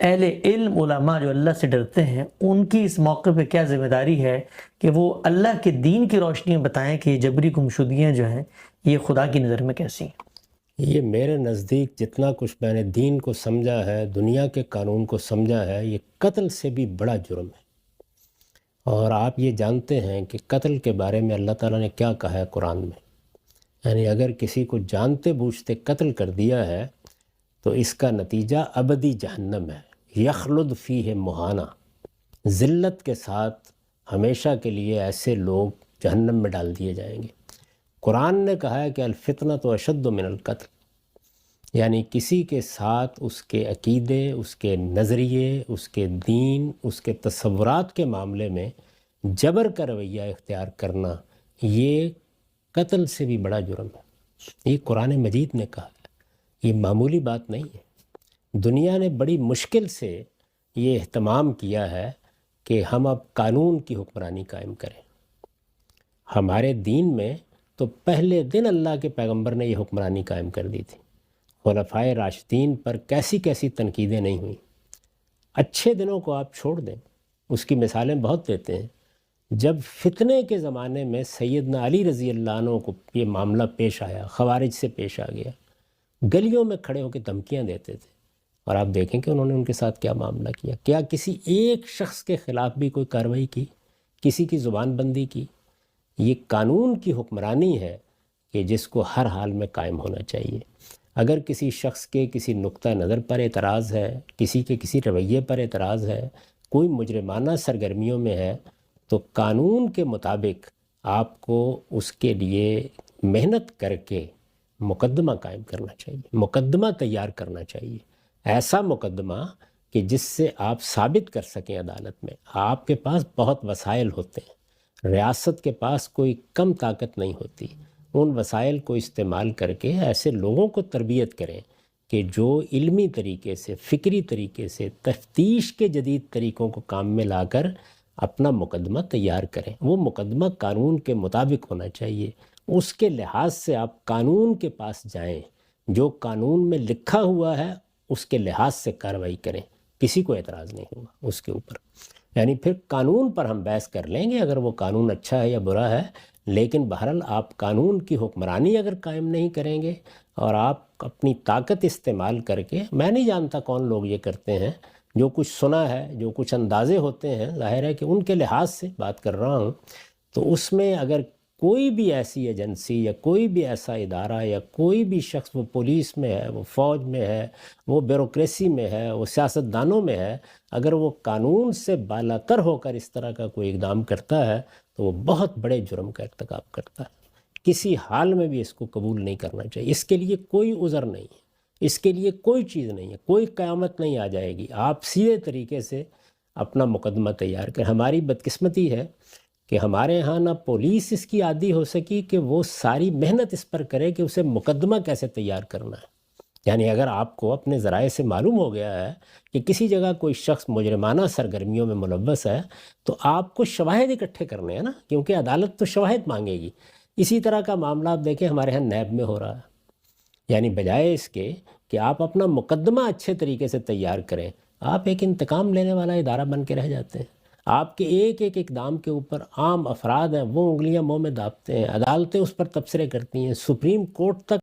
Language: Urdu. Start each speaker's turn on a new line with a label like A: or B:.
A: اہل علم علماء جو اللہ سے ڈرتے ہیں ان کی اس موقع پہ کیا ذمہ داری ہے کہ وہ اللہ کے دین کی روشنی میں بتائیں کہ یہ جبری گمشدگیاں جو ہیں یہ خدا کی نظر میں کیسی ہیں؟
B: یہ میرے نزدیک جتنا کچھ میں نے دین کو سمجھا ہے، دنیا کے قانون کو سمجھا ہے، یہ قتل سے بھی بڑا جرم ہے۔ اور آپ یہ جانتے ہیں کہ قتل کے بارے میں اللہ تعالیٰ نے کیا کہا ہے قرآن میں، یعنی اگر کسی کو جانتے بوجھتے قتل کر دیا ہے تو اس کا نتیجہ ابدی جہنم ہے، یخلد فیہ مہانہ، ذلت کے ساتھ ہمیشہ کے لیے ایسے لوگ جہنم میں ڈال دیے جائیں گے۔ قرآن نے کہا ہے کہ الفتنۃ اشد من القتل، یعنی کسی کے ساتھ اس کے عقیدے، اس کے نظریے، اس کے دین، اس کے تصورات کے معاملے میں جبر کا رویہ اختیار کرنا یہ قتل سے بھی بڑا جرم ہے۔ یہ قرآن مجید نے کہا ہے، یہ معمولی بات نہیں ہے۔ دنیا نے بڑی مشکل سے یہ اہتمام کیا ہے کہ ہم اب قانون کی حکمرانی قائم کریں۔ ہمارے دین میں تو پہلے دن اللہ کے پیغمبر نے یہ حکمرانی قائم کر دی تھی۔ خلفائے راشدین پر کیسی کیسی تنقیدیں نہیں ہوئیں۔ اچھے دنوں کو آپ چھوڑ دیں، اس کی مثالیں بہت دیتے ہیں۔ جب فتنے کے زمانے میں سیدنا علی رضی اللہ عنہ کو یہ معاملہ پیش آیا، خوارج سے پیش آ گیا، گلیوں میں کھڑے ہو کے دھمکیاں دیتے تھے، اور آپ دیکھیں کہ انہوں نے ان کے ساتھ کیا معاملہ کیا۔ کیا کسی ایک شخص کے خلاف بھی کوئی کارروائی کی؟ کسی کی زبان بندی کی؟ یہ قانون کی حکمرانی ہے کہ جس کو ہر حال میں قائم ہونا چاہیے۔ اگر کسی شخص کے کسی نقطہ نظر پر اعتراض ہے، کسی کے کسی رویے پر اعتراض ہے، کوئی مجرمانہ سرگرمیوں میں ہے، تو قانون کے مطابق آپ کو اس کے لیے محنت کر کے مقدمہ قائم کرنا چاہیے، مقدمہ تیار کرنا چاہیے، ایسا مقدمہ کہ جس سے آپ ثابت کر سکیں عدالت میں۔ آپ کے پاس بہت وسائل ہوتے ہیں، ریاست کے پاس کوئی کم طاقت نہیں ہوتی، ان وسائل کو استعمال کر کے ایسے لوگوں کو تربیت کریں کہ جو علمی طریقے سے، فکری طریقے سے، تفتیش کے جدید طریقوں کو کام میں لا کر اپنا مقدمہ تیار کریں۔ وہ مقدمہ قانون کے مطابق ہونا چاہیے، اس کے لحاظ سے آپ قانون کے پاس جائیں، جو قانون میں لکھا ہوا ہے اس کے لحاظ سے کارروائی کریں، کسی کو اعتراض نہیں ہوگا اس کے اوپر۔ یعنی پھر قانون پر ہم بحث کر لیں گے اگر وہ قانون اچھا ہے یا برا ہے، لیکن بہرحال آپ قانون کی حکمرانی اگر قائم نہیں کریں گے اور آپ اپنی طاقت استعمال کر کے، میں نہیں جانتا کون لوگ یہ کرتے ہیں، جو کچھ سنا ہے، جو کچھ اندازے ہوتے ہیں، ظاہر ہے کہ ان کے لحاظ سے بات کر رہا ہوں، تو اس میں اگر کوئی بھی ایسی ایجنسی یا کوئی بھی ایسا ادارہ یا کوئی بھی شخص، وہ پولیس میں ہے، وہ فوج میں ہے، وہ بیوروکریسی میں ہے، وہ سیاستدانوں میں ہے، اگر وہ قانون سے بالاتر ہو کر اس طرح کا کوئی اقدام کرتا ہے تو وہ بہت بڑے جرم کا ارتکاب کرتا ہے۔ کسی حال میں بھی اس کو قبول نہیں کرنا چاہیے۔ اس کے لیے کوئی عذر نہیں ہے، اس کے لیے کوئی چیز نہیں ہے، کوئی قیامت نہیں آ جائے گی۔ آپ سیدھے طریقے سے اپنا مقدمہ تیار کریں۔ ہماری بدقسمتی ہے کہ ہمارے ہاں نہ پولیس اس کی عادی ہو سکی کہ وہ ساری محنت اس پر کرے کہ اسے مقدمہ کیسے تیار کرنا ہے۔ یعنی اگر آپ کو اپنے ذرائع سے معلوم ہو گیا ہے کہ کسی جگہ کوئی شخص مجرمانہ سرگرمیوں میں ملوث ہے، تو آپ کو شواہد اکٹھے کرنے ہیں نا، کیونکہ عدالت تو شواہد مانگے گی۔ اسی طرح کا معاملہ آپ دیکھیں ہمارے ہاں نیب میں ہو رہا ہے۔ یعنی بجائے اس کے کہ آپ اپنا مقدمہ اچھے طریقے سے تیار کریں، آپ ایک انتقام لینے والا ادارہ بن کے رہ جاتے ہیں۔ آپ کے ایک ایک اقدام کے اوپر عام افراد ہیں وہ انگلیاں منہ میں دابتے ہیں، عدالتیں اس پر تبصرے کرتی ہیں، سپریم کورٹ تک